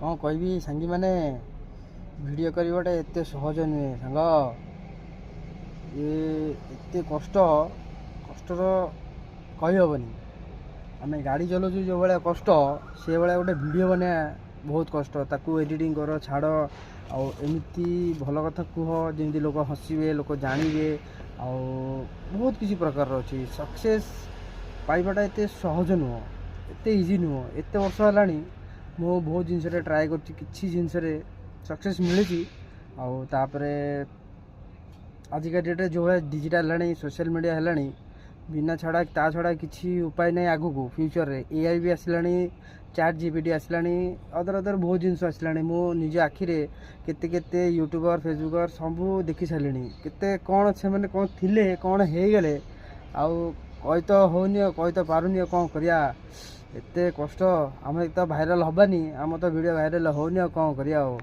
କ'ଣ କହିବି ସାଙ୍ଗୀମାନେ, ଭିଡ଼ିଓ କରିବାଟା ଏତେ ସହଜ ନୁହେଁ ସାଙ୍ଗ। ଏତେ କଷ୍ଟର କହିହେବନି। ଆମେ ଗାଡ଼ି ଚଲାଉଛୁ ଯେଉଁ ଭଳିଆ କଷ୍ଟ, ସେଭଳିଆ ଗୋଟେ ଭିଡ଼ିଓ ବନେଇବା ବହୁତ କଷ୍ଟ। ତାକୁ ଏଡ଼ିଟିଂ କର, ଛାଡ଼, ଆଉ ଏମିତି ଭଲ କଥା କୁହ ଯେମିତି ଲୋକ ହସିବେ, ଲୋକ ଜାଣିବେ। ଆଉ ବହୁତ କିଛି ପ୍ରକାରର ଅଛି। ସକ୍ସେସ୍ ପାଇବାଟା ଏତେ ସହଜ ନୁହଁ, ଏତେ ଇଜି ନୁହଁ। ଏତେ ବର୍ଷ ହେଲାଣି ମୁଁ ବହୁତ ଜିନିଷରେ ଟ୍ରାଏ କରିଛି, କିଛି ଜିନିଷରେ ସକ୍ସେସ୍ ମିଳିଛି। ଆଉ ତାପରେ ଆଜିକା ଡେଟ୍ରେ ଯେଉଁ ଭଳିଆ ଡିଜିଟାଲ୍ ହେଲାଣି, ସୋସିଆଲ୍ ମିଡ଼ିଆ ହେଲାଣି, ବିନା ତା ଛଡ଼ା କିଛି ଉପାୟ ନାହିଁ। ଆଗକୁ ଫ୍ୟୁଚର୍ରେ AI ବି ଆସିଲାଣି, ଚାଟ୍ GPT ଆସିଲାଣି, ଅଦର ବହୁତ ଜିନିଷ ଆସିଲାଣି। ମୁଁ ନିଜ ଆଖିରେ କେତେ ୟୁଟ୍ୟୁବର୍, ଫେସବୁକର୍ ସବୁ ଦେଖି ସାରିଲିଣି। କେତେ କ'ଣ ସେମାନେ କ'ଣ ଥିଲେ, କ'ଣ ହେଇଗଲେ, ଆଉ କହି ତ ହେଉନି, ଆଉ କହି ତ ପାରୁନି। ଆଉ କ'ଣ କରିବା, ଏତେ କଷ୍ଟ। ଆମେ ତ ଭାଇରାଲ୍ ହେବାନି, ଆମ ତ ଭିଡ଼ିଓ ଭାଇରାଲ୍ ହେଉନି, ଆଉ କ'ଣ କରିବା ଆଉ।